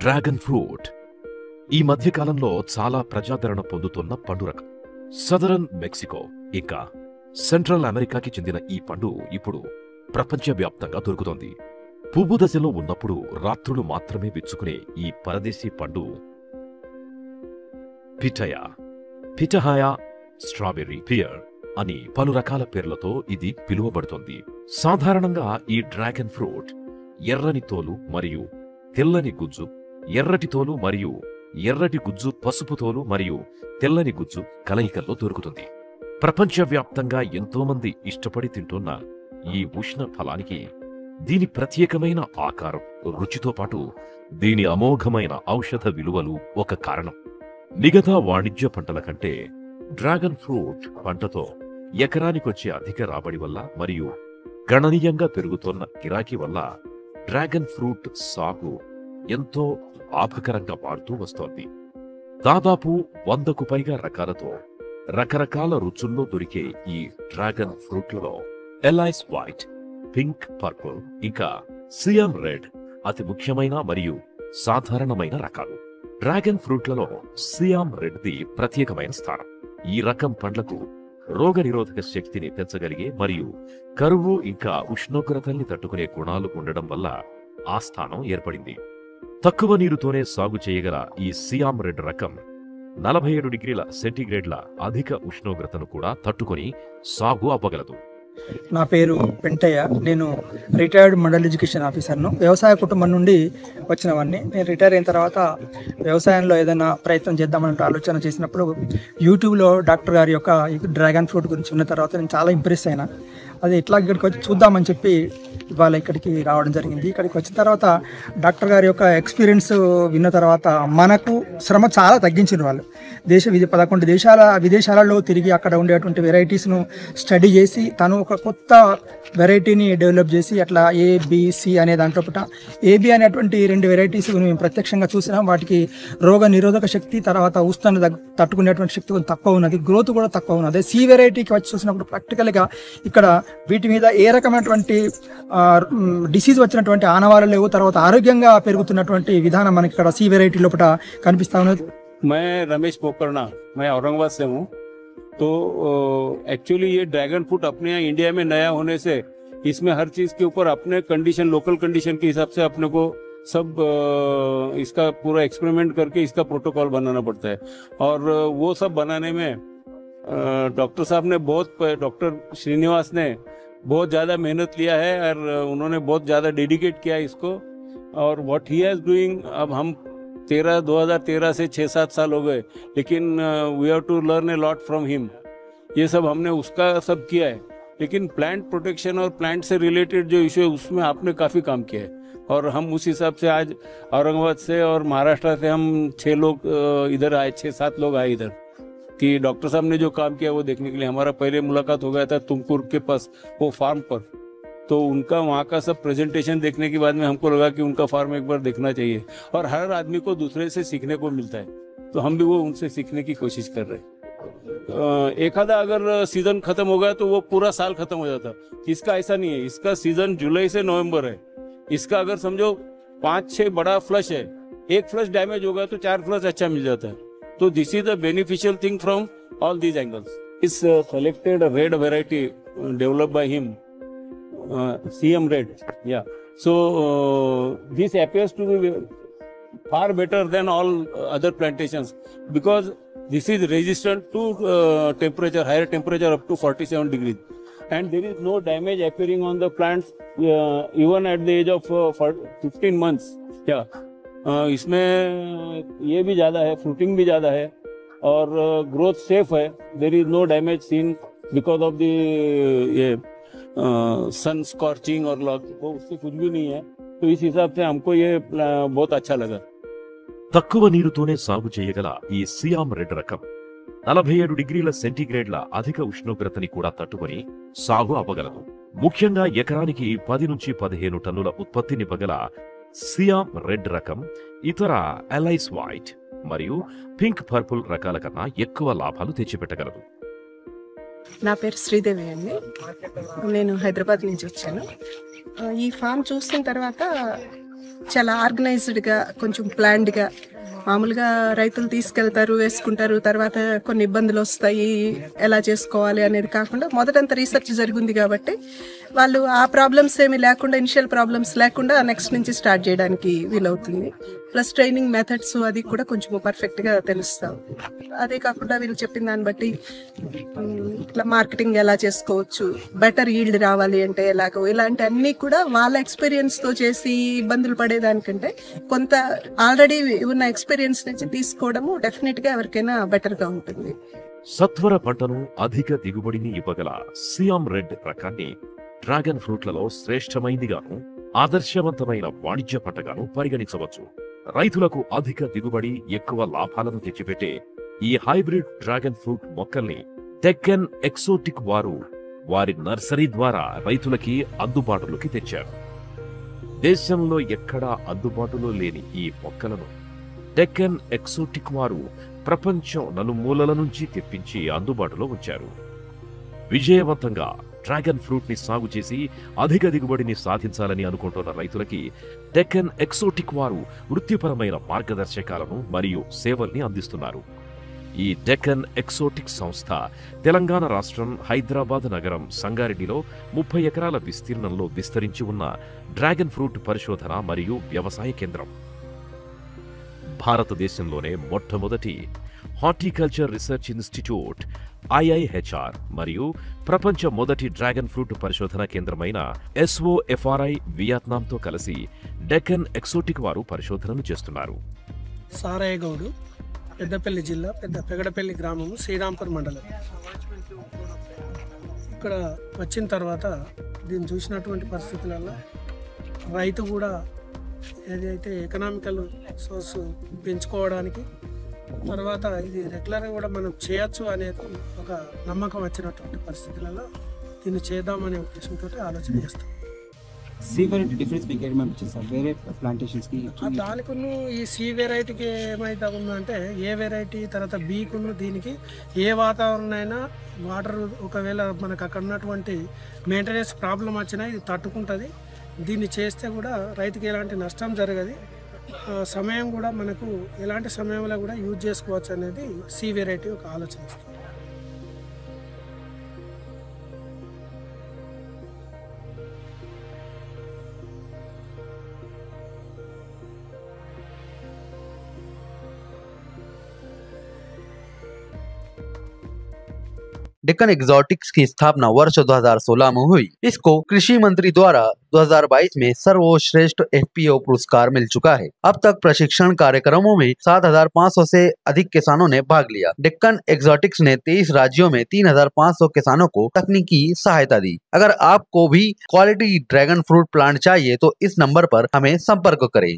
Dragon fruit ఈ మధ్య కాలంలో చాలా ప్రజాదరణ పొందుతున్న పండు రకం. సదరన్ మెక్సికో ఇంకా సెంట్రల్ అమెరికాకి చెందిన ఈ పండు ఇప్పుడు ప్రపంచవ్యాప్తంగా దొరుకుతోంది. పువ్వు దశలో ఉన్నప్పుడు రాత్రులు మాత్రమే విచ్చుకునే ఈ పరదేశీ పండు పిటహాయా స్ట్రాబెర్రీ పియర్ అని పలు రకాల పేర్లతో ఇది పిలువబడుతోంది. సాధారణంగా ఈ డ్రాగన్ ఫ్రూట్ ఎర్రని తోలు మరియు తెల్లని గుజ్జు, ఎర్రటి తోలు మరియు ఎర్రటి గుజ్జు, పసుపు తోలు మరియు తెల్లని గుజ్జు కలయికల్లో దొరుకుతుంది. ప్రపంచవ్యాప్తంగా ఎంతోమంది ఇష్టపడి తింటున్న ఈ ఉష్ణ ఫలానికి దీని ప్రత్యేకమైన ఆకారం, రుచితో పాటు దీని అమోఘమైన ఔషధ విలువలు ఒక కారణం. మిగతా వాణిజ్య పంటల కంటే డ్రాగన్ ఫ్రూట్ పంటతో ఎకరానికొచ్చే అధిక రాబడి వల్ల మరియు గణనీయంగా పెరుగుతోన్న గిరాకీ వల్ల డ్రాగన్ ఫ్రూట్ సాగు ఎంతో లాభకరంగా మారుతూ వస్తోంది. దాదాపు 100కు పైగా రకాలతో రకరకాల రుచుల్లో దొరికే ఈ డ్రాగన్ ఫ్రూట్లలో ఎలైస్ వైట్, పింక్, పర్పుల్ ఇంకా సియామ్ రెడ్ అతి ముఖ్యమైన మరియు సాధారణమైన రకాలు. డ్రాగన్ ఫ్రూట్లలో సియామ్ రెడ్ ది ప్రత్యేకమైన స్థానం. ఈ రకం పండ్లకు రోగనిరోధక శక్తిని పెంచగలిగే మరియు కరువు ఇంకా ఉష్ణోగ్రతల్ని తట్టుకునే గుణాలు ఉండడం వల్ల ఆ స్థానం ఏర్పడింది. తక్కువ నీరుతోనే సాగు చేయగల ఈ సియామ్ రెడ్ రకం 47 డిగ్రీల సెంటీగ్రేడ్ల అధిక ఉష్ణోగ్రతను కూడా తట్టుకొని సాగు అవ్వగలదు. నా పేరు పెంటయ్య. నేను రిటైర్డ్ మండల్ ఎడ్యుకేషన్ ఆఫీసర్ను. వ్యవసాయ కుటుంబం నుండి వచ్చినవాడిని. నేను రిటైర్ అయిన తర్వాత వ్యవసాయంలో ఏదైనా ప్రయత్నం చేద్దామని ఆలోచన చేసినప్పుడు యూట్యూబ్లో డాక్టర్ గారి యొక్క డ్రాగన్ ఫ్రూట్ గురించి ఉన్న తర్వాత నేను చాలా ఇంప్రెస్ అయినా. అది ఇట్లా ఇక్కడికి వచ్చి చూద్దామని చెప్పి ఇవాళ ఇక్కడికి రావడం జరిగింది. ఇక్కడికి వచ్చిన తర్వాత డాక్టర్ గారి యొక్క ఎక్స్పీరియన్స్ విన్న తర్వాత మనకు శ్రమ చాలా తగ్గించిన వాళ్ళు. 11 విదేశాలలో తిరిగి అక్కడ ఉండేటువంటి వెరైటీస్ను స్టడీ చేసి తను ఒక కొత్త వెరైటీని డెవలప్ చేసి అట్లా ఏబిసి అనే దాంట్లో పుట్ట ఏబి అనేటువంటి 2 వెరైటీస్ మేము ప్రత్యక్షంగా చూసినాం. వాటికి రోగ నిరోధక శక్తి, తర్వాత ఉష్ణాన్ని తట్టుకునేటువంటి శక్తి కొంచెం తక్కువ ఉన్నది, గ్రోత్ కూడా తక్కువ ఉన్నది. సి వెరైటీకి వచ్చి చూసినప్పుడు ప్రాక్టికల్గా ఇక్కడ వీటి మీద ఏ రకమైనటువంటి డిసీజ్ వచ్చినటువంటి ఆనవాళ్ళు లేవు. తర్వాత ఆరోగ్యంగా పెరుగుతున్నటువంటి విధానం మనకి ఇక్కడ సి వెరైటీ లోపల కనిపిస్తా ఉన్నది. मैं रमेश पोकरना, मैं औरंगाबाद से हूँ. तो एक्चुअली ये ड्रैगन फ्रूट अपने यहाँ इंडिया में नया होने से इसमें हर चीज़ के ऊपर अपने कंडीशन, लोकल कंडीशन के हिसाब से अपने को सब इसका पूरा एक्सपेरिमेंट करके इसका प्रोटोकॉल बनाना पड़ता है. और वो सब बनाने में डॉक्टर साहब ने डॉक्टर श्रीनिवास ने बहुत ज़्यादा मेहनत लिया है और उन्होंने बहुत ज़्यादा डेडिकेट किया इसको. और व्हाट ही इज डूइंग, अब हम 2013 से 6-7 साल हो गए, लेकिन we have to learn a lot from him. ये सब हमने उसका सब किया है, लेकिन प्लांट प्रोटेक्शन और प्लांट से रिलेटेड जो इशू है उसमें आपने काफ़ी काम किया है. और हम उस हिसाब से आज औरंगाबाद से और महाराष्ट्र से हम 6 लोग इधर आए, 6-7 लोग आए इधर कि डॉक्टर साहब ने जो काम किया वो देखने के लिए. हमारा पहले मुलाकात हो गया था तुमकुर के पास वो फार्म पर, तो उनका वहाँ का सब प्रेजेंटेशन देखने के बाद में हमको लगा कि उनका फार्म एक बार देखना चाहिए. और हर आदमी को दूसरे से सीखने को मिलता है, तो हम भी वो उनसे सीखने की कोशिश कर रहे हैं. एक आधा अगर सीजन खत्म हो गया तो वो पूरा साल खत्म हो जाता. इसका ऐसा नहीं है, इसका सीजन जुलाई से नवंबर है. इसका अगर समझो 5-6 बड़ा फ्लश है, एक फ्लश डैमेज हो गया तो 4 फ्लश अच्छा मिल जाता है. तो this is the beneficial thing from all these angles. इस selected red variety develop by him, CM Red, yeah. So this appears to be far better than all other plantations because this is resistant to temperature, higher temperature up to 47 degrees, and there is no damage appearing on the plants even at the age of 15 months. Yeah, इसमें ये भी ज़्यादा है, fruiting भी ज़्यादा है और growth safe है. There is no damage seen because of the sun scorching और लॉक, वो उससे कुछ भी नहीं है. तो इस हिसाब से हमको ये बहुत अच्छा लगा. తక్కువ నీరుతోనే సాగు చేయగల ఈ సియామ్ రెడ్ రకం 47 డిగ్రీల సెంటీగ్రేడ్ల అధిక ఉష్ణోగ్రతని కూడా తట్టుకొని సాగు అవ్వగలదు. ముఖ్యంగా ఎకరానికి 10 నుంచి 15 టన్నుల ఉత్పత్తినివ్వగల సియామ్ రెడ్ రకం ఇతర ఎలైస్ వైట్ మరియు పింక్, పర్పుల్ రకాల కన్నా ఎక్కువ లాభాలు తెచ్చిపెట్టగలదు. నా పేరు శ్రీదేవి అండి. నేను హైదరాబాద్ నుంచి వచ్చాను. ఈ ఫామ్ చూసిన తర్వాత చాలా ఆర్గనైజ్డ్గా, కొంచెం ప్లాన్డ్గా, మామూలుగా రైతులు తీసుకెళ్తారు, వేసుకుంటారు, తర్వాత కొన్ని ఇబ్బందులు వస్తాయి, ఎలా చేసుకోవాలి అనేది కాకుండా మొదటంతా రీసెర్చ్ జరిగింది కాబట్టి వాళ్ళు ఆ ప్రాబ్లమ్స్ ఏమీ లేకుండా, ఇనిషియల్ ప్రాబ్లమ్స్ లేకుండా నెక్స్ట్ నుంచి స్టార్ట్ చేయడానికి వీలవుతుంది. ప్లస్ ట్రైనింగ్ మెథడ్స్ అది కూడా కొంచెం పర్ఫెక్ట్గా తెలుస్తాం. అదే కాకుండా వీళ్ళు చెప్పిన దాన్ని బట్టి ఇట్లా మార్కెటింగ్ ఎలా చేసుకోవచ్చు, బెటర్ ఈల్డ్ రావాలి అంటే ఎలాగో, ఇలాంటి అన్నీ కూడా వాళ్ళ ఎక్స్పీరియన్స్తో చేసి ఇబ్బందులు పడేదానికంటే కొంత ఆల్రెడీ ఉన్న ఎక్స్పీరియన్స్ నుంచి తీసుకోవడము డెఫినెట్గా ఎవరికైనా బెటర్గా ఉంటుంది. సత్వర పంటను అధిక దిగుబడిని ఇవ్వగల సియామ్ రెడ్ రకాన్ని డ్రాగన్ ఫ్రూట్లలో శ్రేష్టమైందిగాను, ఆదర్శవంతమైన వాణిజ్య పంటగాను పరిగణించవచ్చు. రైతులకు అధిక దిగుబడి, ఎక్కువ లాభాలను తెచ్చిపెట్టే ఈ హైబ్రిడ్ డ్రాగన్ ఫ్రూట్ మొక్కల్ని డెక్కన్ ఎక్సోటిక్ వారు వారి నర్సరీ ద్వారా రైతులకి అందుబాటులోకి తెచ్చారు. దేశంలో ఎక్కడా అందుబాటులో లేని ఈ మొక్కలను డెక్కన్ ఎక్సోటిక్ వారు ప్రపంచం నలుమూలల నుంచి తెప్పించి అందుబాటులో ఉంచారు. విజయవంతంగా డ్రాగన్ ఫ్రూట్ ని సాగు చేసి అధిక దిగుబడిని సాధించాలని అనుకుంటున్న రైతులకి డెక్కన్ ఎక్సోటిక్ వారు వృత్తిపరమైన మార్గదర్శకాలను మరియు సేవల్ని అందిస్తున్నారు. ఈ డెక్కన్ ఎక్సోటిక్ సంస్థ తెలంగాణ రాష్ట్రం హైదరాబాద్ నగరం సంగారెడ్డిలో 30 ఎకరాల విస్తీర్ణంలో విస్తరించి ఉన్న డ్రాగన్ ఫ్రూట్ పరిశోధన మరియు వ్యవసాయ కేంద్రం. భారతదేశంలోనే మొట్టమొదటి హార్టికల్చర్ రీసెర్చ్ ఇన్స్టిట్యూట్ IIHR మరియు ప్రపంచ మొదటి డ్రాగన్ ఫ్రూట్ పరిశోధన కేంద్రమైన SOFRI వియత్నాంతో కలిసి డెక్కన్ ఎక్సోటిక్ వారు పరిశోధనలు చేస్తున్నారు. సారయ్య గౌడు, పెద్దపల్లి జిల్లా పెగడపల్లి గ్రామం, శ్రీరాంపూర్ మండలం. ఇక్కడ వచ్చిన తర్వాత దీన్ని చూసినటువంటి పరిస్థితులలో రైతు కూడా ఏదైతే ఎకనామికల్ సోర్స్ పెంచుకోవడానికి, తర్వాత ఇది రెగ్యులర్గా కూడా మనం చేయొచ్చు అనేది ఒక నమ్మకం వచ్చినటువంటి పరిస్థితులలో దీన్ని చేద్దామనే ఉద్దేశంతో ఆలోచన చేస్తాం. దానికి ఈ సి వెరైటీకి ఏమైతే ఉందంటే, ఏ వెరైటీ తర్వాత బీకును దీనికి ఏ వాతావరణం అయినా వాటర్ ఒకవేళ మనకు అక్కడ ఉన్నటువంటి మెయింటెనెన్స్ ప్రాబ్లం వచ్చినా ఇది తట్టుకుంటుంది. దీన్ని చేస్తే కూడా రైతుకి ఎలాంటి నష్టం జరగదు, సమయం కూడా మనకు ఎలాంటి సమయంలో కూడా యూజ్ చేసుకోవచ్చు అనేది సి వెరైటీ ఒక ఆలోచన ఇస్తుంది. डेक्कन एक्सोटिक्स की स्थापना वर्ष 2016 में हुई। इसको कृषि मंत्री द्वारा 2022 में सर्वश्रेष्ठ FPO पुरस्कार मिल चुका है। अब तक प्रशिक्षण कार्यक्रमों में 7,500 से अधिक किसानों ने भाग लिया। डेक्कन एक्सोटिक्स ने 23 राज्यों में 3,500 किसानों को तकनीकी सहायता दी। अगर आपको भी क्वालिटी ड्रैगन फ्रूट प्लांट चाहिए तो इस नंबर पर हमें संपर्क करें।